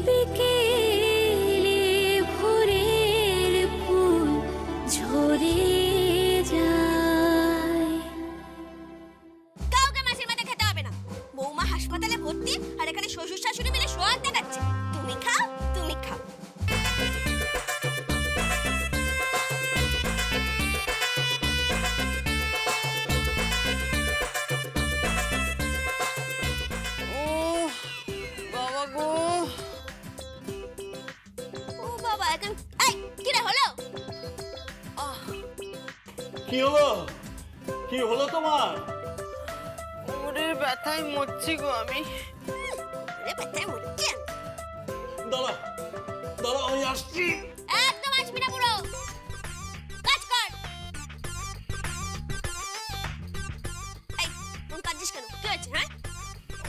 বিকেলে ভোরের ফুল ঝরে যায়। কাউকে মাছের মাথা খেতে হবে না। বৌমা হাসপাতালে ভর্তি আর এখানে শ্বশুর শাশুড়ি মিলে সোয়াদ দেখাচ্ছে। তুমি খাও, তুমি খাও। কি হলো? কি হলো তোমার? ওরে ব্যথায় মরছি গো আমি। দাঁড়া দাঁড়া, আমি আসছি। একদম আসবি না পুরো। কাজ কর। এই, তুমি কাঁদছিস কেন? কি হয়েছে হ্যাঁ?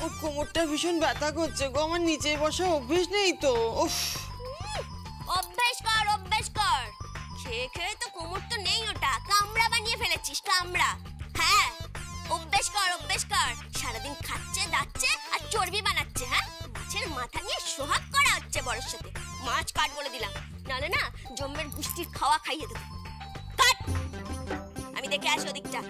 ও কোমরটা ভীষণ ব্যথা করছে গো, আমার নিচে বসা অভ্যেস নেই তো। উফ, অভ্যেস কর, অভ্যেস কর। খেয়ে খেয়ে তো কোমর তো নেই, ওটা কামড়া বানিয়ে ফেলেছিস, কামড়া। হ্যাঁ, অভ্যেস কর, অভ্যেস কর। সারাদিন খাচ্ছে দাচ্ছে আর চর্বি বানাচ্ছে। হ্যাঁ, মাছের মাথা নিয়ে সোহাগ করা হচ্ছে বড়র সাথে। মাছ কাট বলে দিলাম, নাহলে না জম্মের গুষ্টির খাওয়া খাইয়ে দেবো। কাট। আমি দেখে আসি ওদিকটা।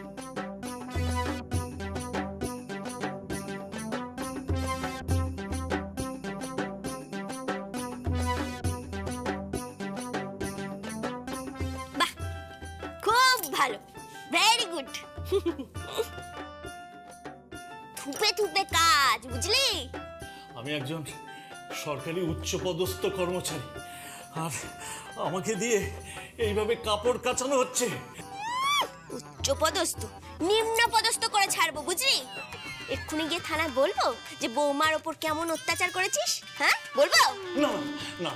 বাহ, খুব ভালো, ভেরি গুড। থুপে থুপে কাজ, বুঝলি? আমি একজন সরকারি উচ্চপদস্থ কর্মচারী, আর আমাকে দিয়ে এইভাবে কাপড় কাচানো হচ্ছে। উচ্চ পদস্থ নিম্ন পদস্থ করে ছাড়বো, বুঝলি? এক্ষুনি গিয়ে থানায় বলবো যে বৌমার ওপর কেমন অত্যাচার করেছিস। হ্যাঁ, বলবো? না না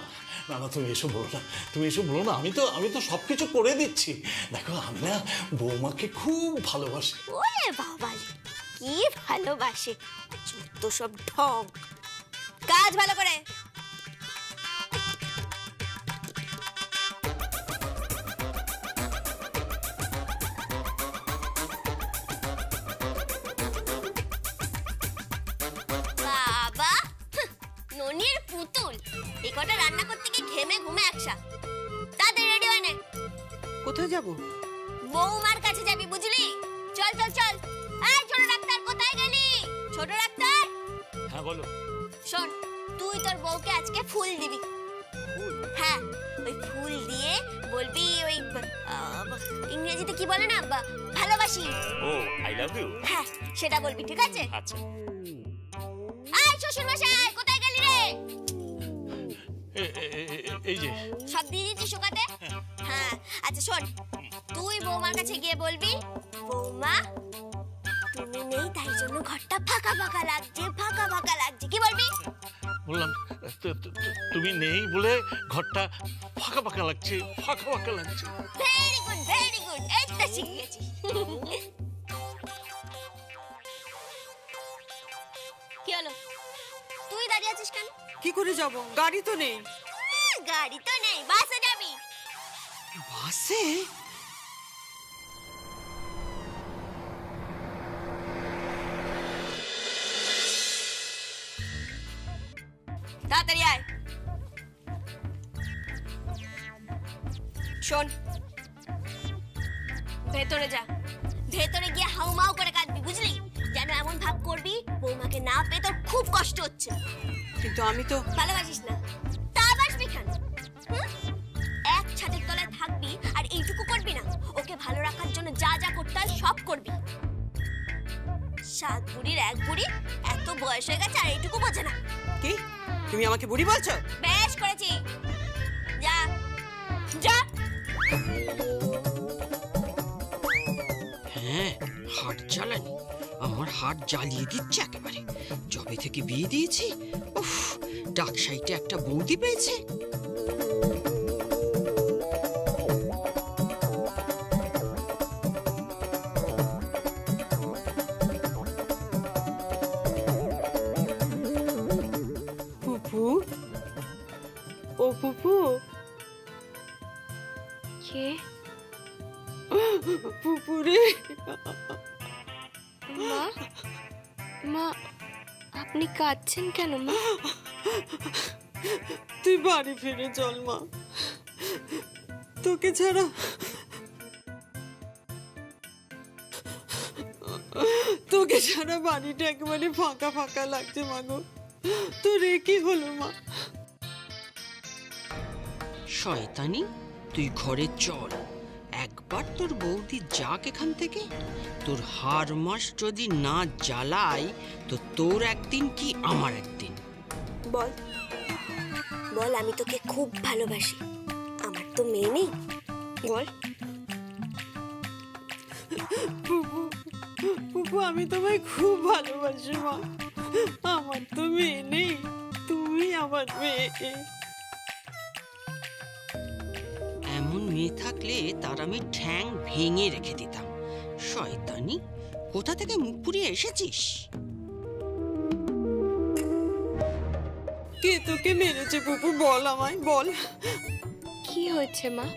না না, তুমি এসব বলো না, তুমি এসব বলো না। আমি তো সবকিছু করে দিচ্ছি। দেখো, আমি না বৌমাকে খুব ভালোবাসি। ওরে বাবালে, কি ভালোবাসে! যত সব ঢং। কাজ ভালো করে। বাবা, ননির পুতুল এই কটা রান্না করতে গিয়ে ঘেমে ঘুমে একসা। তাদের রেডি হয় না। কোথায় যাব? বৌমার কাছে যাবি, বুঝলি? চল চল চল। এই ছোট ডাক্তার, কোথায় গেলি? ছোট ডাক্তার, হ্যাঁ বলো। শোন, তুই তোর বউকে আজকে ফুল দিবি। হ্যাঁ, ওই ফুল দিয়ে বলবি ওই ইংরেজিতে কি বলে না, ভালোবাসি। ও, আই লাভ ইউ। হ্যাঁ, সেটা বলবি, ঠিক আছে? আচ্ছা। এই শ্বশুর মশাই, কোথায় গেলি রে? এই যে। সব দিয়ে দিচ্ছি শুকাতে? হ্যাঁ, আচ্ছা শোন, তুই বৌমার কাছে গিয়ে বলবি, বৌমা তুমি নেই তাই জন্য ঘরটা ফাঁকা ফাঁকা লাগছে, ফাঁকা ফাঁকা লাগছে। কি বলবি? বললাম তুমি নেই বলে ঘরটা ফাঁকা ফাঁকা লাগছে, ফাঁকা ফাঁকা লাগছে। Very good, very good. এই তো শিখে গেছি। কি হলো? তুই দাঁড়িয়ে আছিস কেন? কি করে যাব? গাড়ি তো নেই। গাড়ি তো নেই, বাসে যাবি। বাসে? তাড়াতাড়ি আয়। শোন, ভেতরে যা। ভেতরে গিয়ে হাউমাউ করে কাঁদবি, বুঝলি? যেন এমন ভাব করবি বৌমাকে না পেয়ে তোর খুব কষ্ট হচ্ছে। কিন্তু আমি তো ভালোবাসিস না, তা বাসবি কেন? এক ছাদের তলায় থাকবি আর এইটুকু করবি না? ওকে ভালো রাখার জন্য যা যা করতে হয় সব করবি। 7 বুড়ির 1 বুড়ি, এত বয়স হয়ে গেছে আর এইটুকু বোঝে না। কি? তুমি আমাকে বুড়ি বলছো? বেশ করেছি, যা যা। হ্যাঁ, হাট জ্বালানি আমার হাট জ্বালিয়ে দিচ্ছে একেবারে। যবে থেকে বিয়ে দিয়েছি, উফ, ডাক সাইটে একটা বৌদি পেয়েছে। ফুপু, ও ফুপু। কে? পুপুরে। মা, মা আপনি কাঁদছেন কেন মা? তুই বাড়ি ফিরে চল মা, তোকে ছাড়া বাড়িটা একেবারে ফাঁকা ফাঁকা লাগছে মা গো। তোর এ কি হলো মা? শয়তানি, তুই ঘরে চল, একবার তোর বৌদি যাক এখান থেকে। তোর হার মাস যদি না জ্বালাই তো তোর একদিন কি আমার একদিন। বল বল, আমি তোকে খুব ভালোবাসি, আমার তো মেয়ে নেই, বল। পুপু, পুপু আমি তোমায় খুব ভালোবাসি মা, আমার তো মেয়ে নেই, তুমি আমার মেয়ে। এমন মেয়ে থাকলে তার আমি ঠ্যাং ভেঙে রেখে দিতাম। শয়তানি, কোথা থেকে মুখ পুড়িয়ে এসেছিস? কে তোকে মেরেছে পুপু, বল আমায়, বল। কি হয়েছে মা?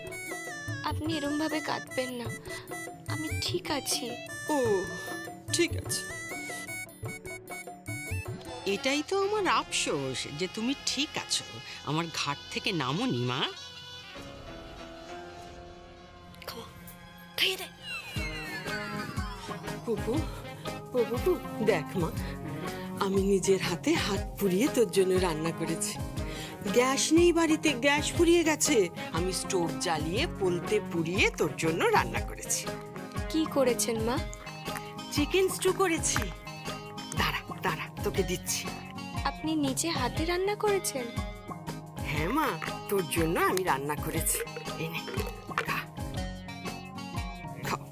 আপনি এরম ভাবে কাঁদবেন না, আমি ঠিক আছি। ও ঠিক আছে। এটাই তো আমার আফসোস যে তুমি ঠিক আছো, আমার ঘাট থেকে নামোনি মা। খাইয়ে দে। পুপু, পুপু দেখ মা, আমি নিজের হাতে হাত পুড়িয়ে তোর জন্য রান্না করেছি। গ্যাস নেই বাড়িতে, গ্যাস ফুরিয়ে গেছে, আমি স্টোভ জ্বালিয়ে পোলতে পুড়িয়ে তোর জন্য রান্না করেছি। কি করেছেন মা? চিকেন স্টু করেছি, দাঁড়া দাঁড়া তোকে দিচ্ছি। আপনি নিজে হাতে রান্না করেছেন? হ্যাঁ মা, তোর জন্য আমি রান্না করেছি, এনে খা, খাও।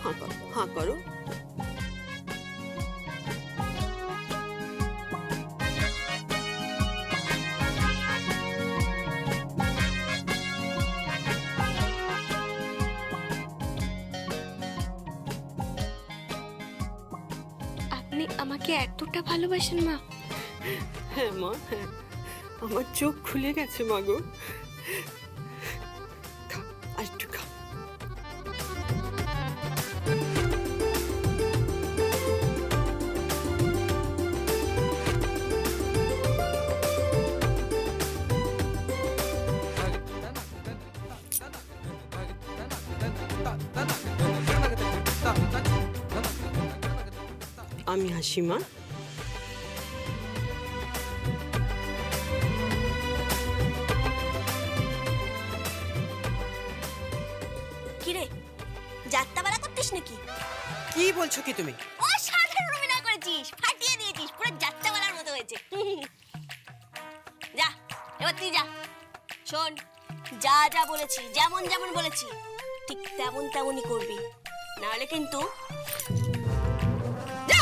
হাঁ করো, হাঁ করো। আপনি আমাকে এতটা ভালোবাসেন মা? হ্যাঁ মা, হ্যাঁ, আমার চোখ খুলে গেছে মা গো। খা, আর একটু খা। আমি হাসি মা। কিরে, যাত্রাপালা করতিস নাকি? কি বলছো কি তুমি? অসাধারণ অভিনয় করেছিস, ফাটিয়ে দিয়েছিস, পুরো যাত্রাপালার মতো হয়েছে। যা, এবার তুই যা। শোন, যা যা বলেছি, যেমন যেমন বলেছি ঠিক তেমন তেমনই করবি, নাহলে কিন্তু যা।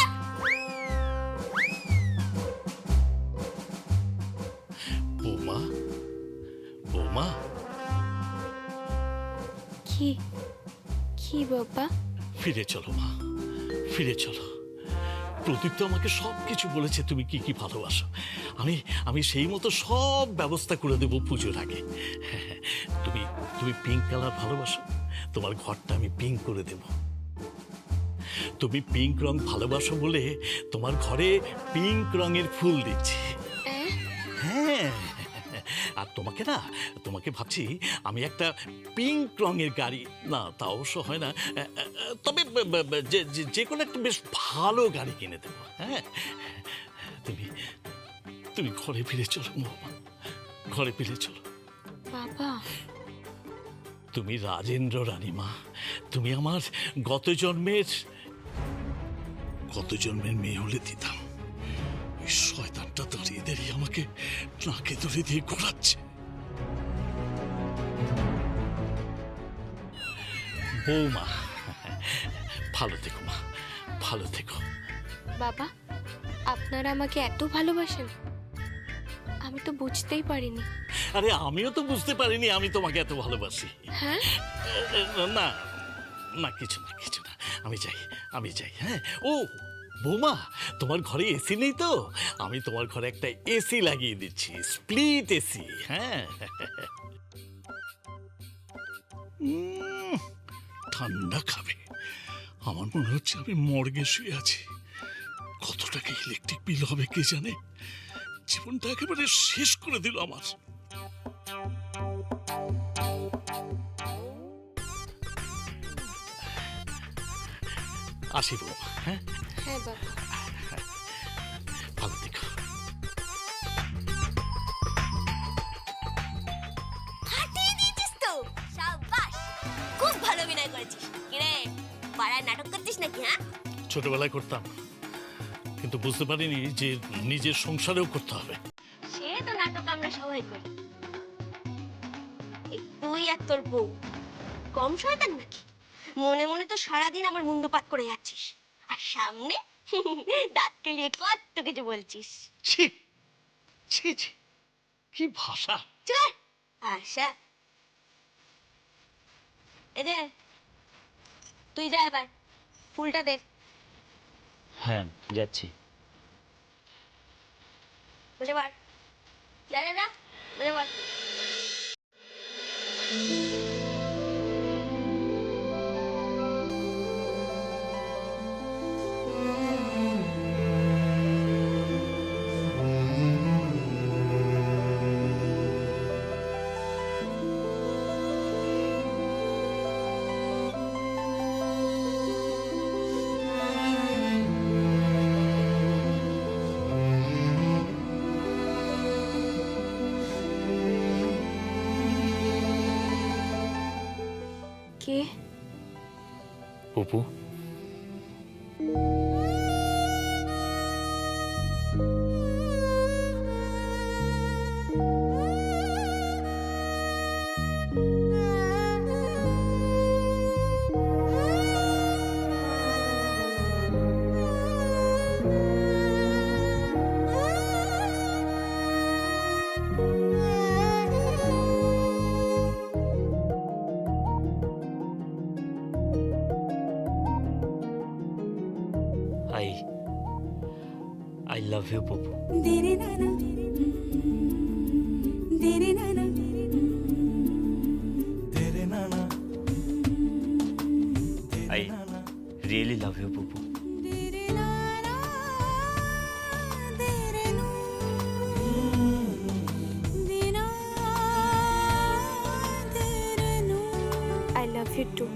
বৌমা, বৌমা, কি কি বাবা? ফিরে চলো মা, ফিরে চলো। প্রদীপ তো আমাকে সব কিছু বলেছে তুমি কি কি ভালোবাসো। আমি আমি সেই মতো সব ব্যবস্থা করে দেবো পুজোর আগে। তুমি তুমি পিঙ্ক কালার ভালোবাসো, তোমার ঘরটা আমি পিঙ্ক করে দেব। তুমি পিঙ্ক রং ভালোবাসো বলে তোমার ঘরে পিঙ্ক রঙের ফুল দিচ্ছি। হ্যাঁ, আর তোমাকে ভাবছি আমি একটা পিঙ্ক রঙের গাড়ি, না তা অবশ্য হয় না, তবে যে কোনো একটা বেশ ভালো গাড়ি কিনে দেবো। হ্যাঁ, তুমি ঘরে ফিরে চলো বৌমা, ঘরে ফিরে চলো। বাবা, তুমি রাজেন্দ্র রানী মা, তুমি আমার গত জন্মের মেয়ে হলে দিতাম। ওই শয়তানটা দাঁড়িয়ে দাঁড়িয়ে আমাকে নাকে ধরে দিয়ে ঘোরাচ্ছে। বৌমা, ভালো থেকো মা, ভালো থেকো। বাবা, আপনারা আমাকে এত ভালোবাসেন, আমি তো বুঝতেই পারিনি। আরে আমিও তো বুঝতে পারিনি আমি তোমাকে এত ভালোবাসি। হ্যাঁ, না না, কিছু না, আমি যাই। হ্যাঁ, ও বৌমা, তোমার ঘরে এসি নেই তো? আমি তোমার ঘরে একটা এসি লাগিয়ে দিচ্ছি, স্প্লিট এসি। হ্যাঁ, ঠান্ডা খাবে, আমার মনে হচ্ছে আমি মর্গে শুয়ে আছি। কত টাকা ইলেকট্রিক বিল হবে কে জানে। জীবনটা একেবারে শেষ করে দিল আমার। আসি বউ, হ্যাঁ হ্যাঁ বাবা। ভালো দেখো। ফাটিয়ে দিয়েছিস তো, সাবাস, খুব ভালো অভিনয় করেছিস। কিরে, পাড়ায় নাটক করছিস নাকি? হ্যাঁ, ছোটবেলায় করতাম, কিন্তু বুঝতে পারিনি যে নিজের সংসারেও করতে হবে। সে তো নাটক আমরা সবাই করি। এই তুই আর তোর বউ কম শয়তান নাকি? মনে মনে তো সারাদিন আমার মুন্ডুপাত করে যাচ্ছিস, আর সামনে দাঁত কেলিয়ে কত কিছু বলছিস। ছি ছি ছি, কি ভাষা! চল আশা, এই যে তুই যা এবার ফুলটা দে। হ্যাঁ যাচ্ছি। বুঝে পার, যা যা যা, বুঝে পার। কে? Apu, I love you, Popo. I really love you, Popo. I love you too.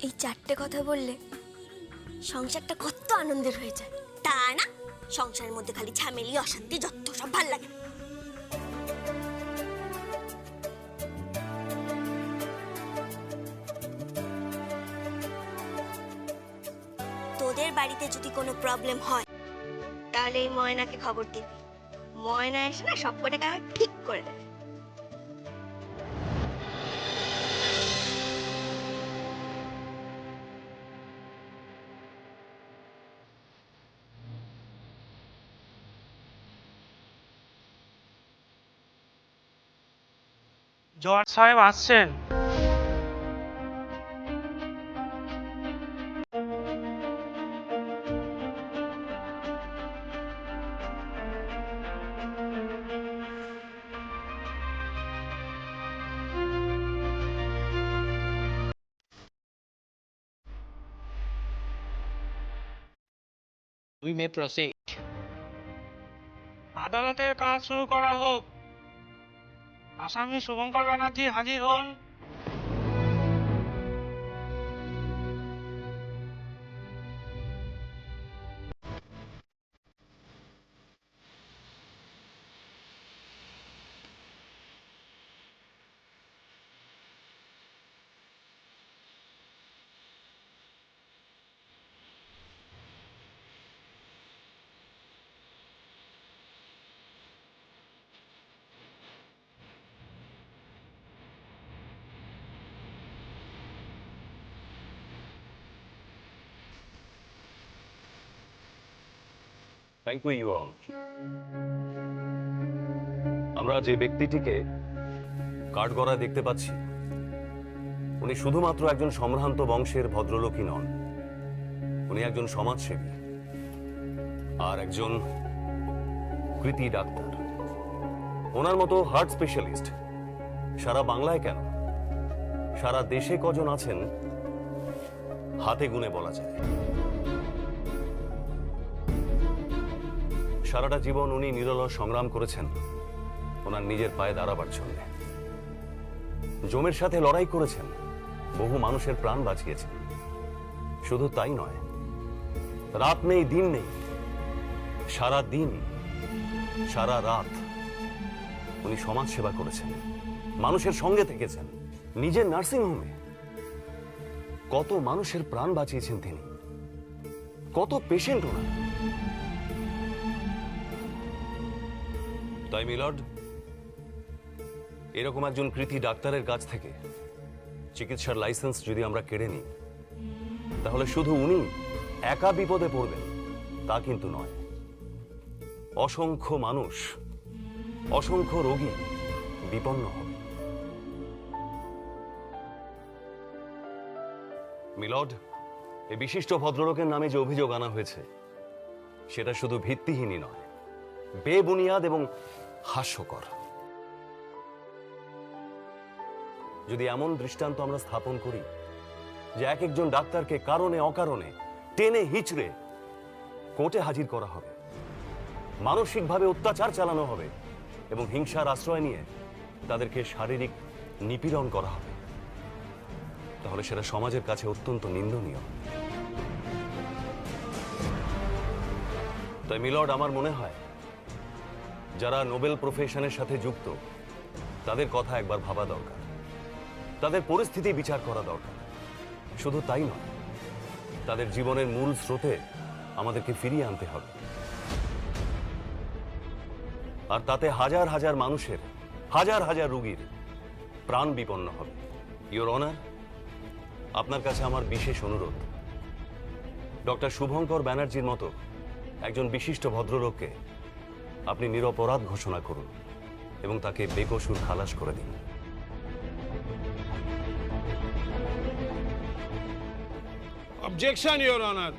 এই চারটে কথা বললে সংসারটা কত আনন্দের হয়ে যায়, তা না? সংসারের মধ্যে খালি ঝামেলি, অশান্তি, যত সব ভাল লাগে না। তোদের বাড়িতে যদি কোনো প্রবলেম হয় তাহলে এই ময়নাকে খবর দিবি। ময়না এসে না সব কটাকে ঠিক করে দেবে। জজ সাহেব আসছেন। We may proceed. আদালতের কাজ শুরু করা হোক। আসামি শুভঙ্কর ব্যানার্জি হাজির হন। Thank you all. আমরা যে ব্যক্তিটিকে কাঠগড়ায় দেখতে পাচ্ছি উনি শুধুমাত্র একজন সম্ভ্রান্ত বংশের ভদ্রলোকই নন, উনি একজন সমাজসেবী আর একজন কৃতি ডাক্তার। ওনার মতো হার্ট স্পেশালিস্ট সারা বাংলায় কেন, সারা দেশে কজন আছেন হাতে গুনে বলা যায়। সারাটা জীবন উনি নিরলস সংগ্রাম করেছেন ওনার নিজের পায়ে দাঁড়াবার জন্য। জমের সাথে লড়াই করেছেন, বহু মানুষের প্রাণ বাঁচিয়েছেন। শুধু তাই নয়, রাত নেই দিন নেই, সারা দিন সারা রাত উনি সমাজ সেবা করেছেন, মানুষের সঙ্গে থেকেছেন। নিজের নার্সিং হোমে কত মানুষের প্রাণ বাঁচিয়েছেন তিনি, কত পেশেন্ট ওনার। তাই মিলর্ড, এরকম একজন কৃতি ডাক্তারের কাছ থেকে চিকিৎসার লাইসেন্স যদি আমরা কেড়ে নিই, তাহলে শুধু উনি একা বিপদে পড়বেন তা কিন্তু নয়। অসংখ্য মানুষ, অসংখ্য রোগী বিপন্ন হবে। মিলর্ড, এই বিশিষ্ট ভদ্রলোকের নামে যে অভিযোগ আনা হয়েছে সেটা শুধু ভিত্তিহীনই নয়, বেবুনিয়াদ এবং হাস্যকর। যদি এমন দৃষ্টান্ত আমরা স্থাপন করি যে এক একজন ডাক্তারকে কারণে অকারণে টেনে হিচড়ে কোর্টে হাজির করা হবে, মানসিকভাবে অত্যাচার চালানো হবে এবং হিংসার আশ্রয় নিয়ে তাদেরকে শারীরিক নিপীড়ন করা হবে, তাহলে সেটা সমাজের কাছে অত্যন্ত নিন্দনীয়। তাই মিলর্ড, আমার মনে হয় যারা নোবেল প্রফেশনের সাথে যুক্ত তাদের কথা একবার ভাবা দরকার, তাদের পরিস্থিতি বিচার করা দরকার। শুধু তাই নয়, তাদের জীবনের মূল স্রোতে আমাদেরকে ফিরিয়ে আনতে হবে। আর তাতে হাজার হাজার মানুষের, হাজার হাজার রোগীর প্রাণ বিপন্ন হবে। ইওর অনার, আপনার কাছে আমার বিশেষ অনুরোধ, ডক্টর শুভঙ্কর ব্যানার্জির মতো একজন বিশিষ্ট ভদ্রলোককে আপনি নিরপরাধ ঘোষণা করুন এবং তাকে বেকসুর খালাস করে দিন। Objection, Your Honor.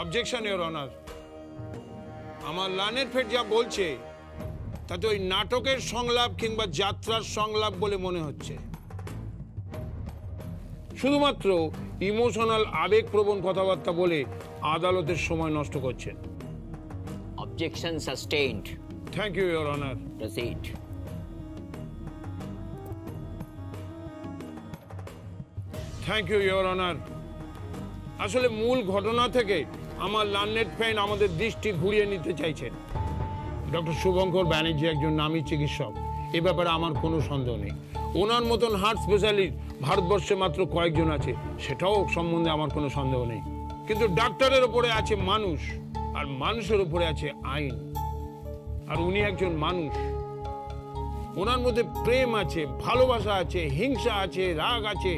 Objection, Your Honor. আমার লানের ফেট যা বলছে তাতে ওই নাটকের সংলাপ কিংবা যাত্রার সংলাপ বলে মনে হচ্ছে। শুধুমাত্র ইমোশনাল আবেগপ্রবণ কথাবার্তা বলে আদালতের সময় নষ্ট করছেন। Objection sustained. Thank you, Your Honor. Proceed. Thank you, your honour. আসলে মূল ঘটনা থেকে আমার লার্নেড ফ্রেন্ড আমাদের দৃষ্টি ঘুরিয়ে নিতে চাইছেন। ডক্টর শুভঙ্কর ব্যানার্জি একজন নামী চিকিৎসক, এ ব্যাপারে আমার কোনো সন্দেহ নেই। ওনার মতন হার্ট স্পেশালিস্ট ভারতবর্ষে মাত্র কয়েকজন আছে, সেটাও সম্বন্ধে আমার কোনো সন্দেহ নেই। কিন্তু ডাক্তারের ওপরে আছে মানুষ, আর মানুষের ওপরে আছে আইন। আর উনি একজন মানুষ, ওনার মধ্যে প্রেম আছে, ভালোবাসা আছে, হিংসা আছে, রাগ আছে।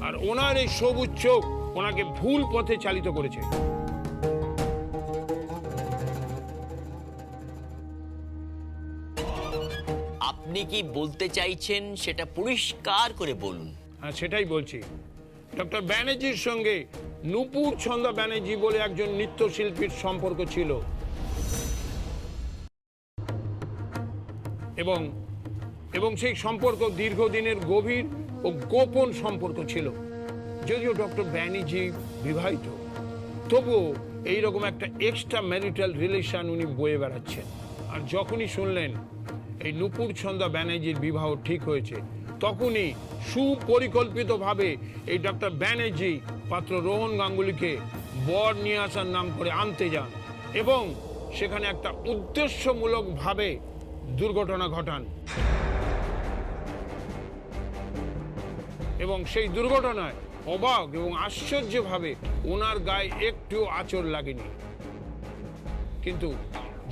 আর ওনার এই সবুজ চোখ ওনাকে ভুল পথে চালিত করেছে। আপনি কি বলতে চাইছেন সেটা পরিষ্কার করে বলুন। হ্যাঁ, সেটাই বলছি। ডক্টর ব্যানার্জির সঙ্গে নূপুর ছন্দা ব্যানার্জি বলে একজন নৃত্যশিল্পীর সম্পর্ক ছিল এবং সেই সম্পর্ক দীর্ঘদিনের গভীর ও গোপন সম্পর্ক ছিল। যদিও ডক্টর ব্যানার্জি বিবাহিত, তবুও এইরকম একটা এক্সট্রা ম্যারিটাল রিলেশন উনি বয়ে বেড়াচ্ছেন। আর যখনই শুনলেন এই নূপুর ছন্দা ব্যানার্জির বিবাহ ঠিক হয়েছে, তখনই সুপরিকল্পিতভাবে এই ডক্টর ব্যানার্জি পাত্র রোহন গাঙ্গুলিকে বর নিয়ে আসার নাম করে আনতে যান এবং সেখানে একটা উদ্দেশ্যমূলকভাবে দুর্ঘটনা ঘটান। এবং সেই দুর্ঘটনায় অবাক এবং আশ্চর্যভাবে ওনার গায়ে একটু আঁচড় লাগেনি। কিন্তু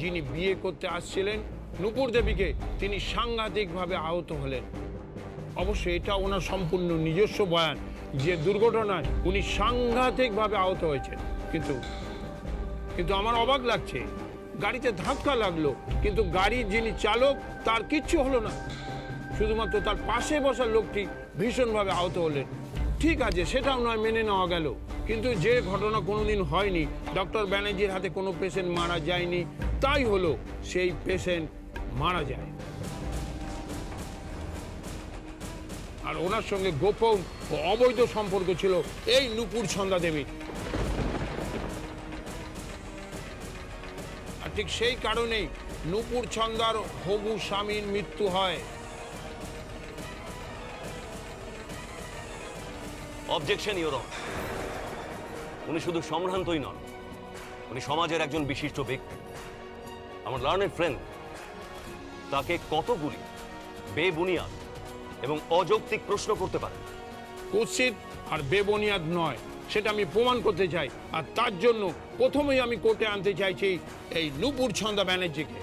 যিনি বিয়ে করতে আসছিলেন নূপুর দেবীকে, তিনি সাংঘাতিকভাবে আহত হলেন। অবশ্য এটা ওনার সম্পূর্ণ নিজস্ব বয়ান যে দুর্ঘটনায় উনি সাংঘাতিকভাবে আহত হয়েছেন। কিন্তু আমার অবাক লাগছে, গাড়িতে ধাক্কা লাগলো কিন্তু গাড়ির যিনি চালক তার কিচ্ছু হলো না, শুধুমাত্র তার পাশে বসা লোকটি ভীষণভাবে আহত হলেন। ঠিক আছে, সেটাও নয় মেনে নেওয়া গেল, কিন্তু যে ঘটনা কোনোদিন হয়নি, ডক্টর ব্যানার্জির হাতে কোনো পেশেন্ট মারা যায়নি, তাই হলো সেই পেশেন্ট মারা যায়। আর ওনার সঙ্গে গোপন ও অবৈধ সম্পর্ক ছিল এই নূপুর ছন্দা দেবীর। আর ঠিক সেই কারণেই নূপুর ছন্দার হবু স্বামীর মৃত্যু হয়। Objection your honour. উনি শুধু সম্ভ্রান্তই নন, উনি সমাজের একজন বিশিষ্ট ব্যক্তি। আমার লার্নেড ফ্রেন্ড তাকে কতগুলি বেবুনিয়াদ এবং অযৌক্তিক প্রশ্ন করতে পারে। কুৎসিত আর বেবুনিয়াদ নয়, সেটা আমি প্রমাণ করতে চাই, আর তার জন্য প্রথমেই আমি কোর্টে আনতে চাইছি এই নূপুর ছন্দা ব্যানার্জিকে।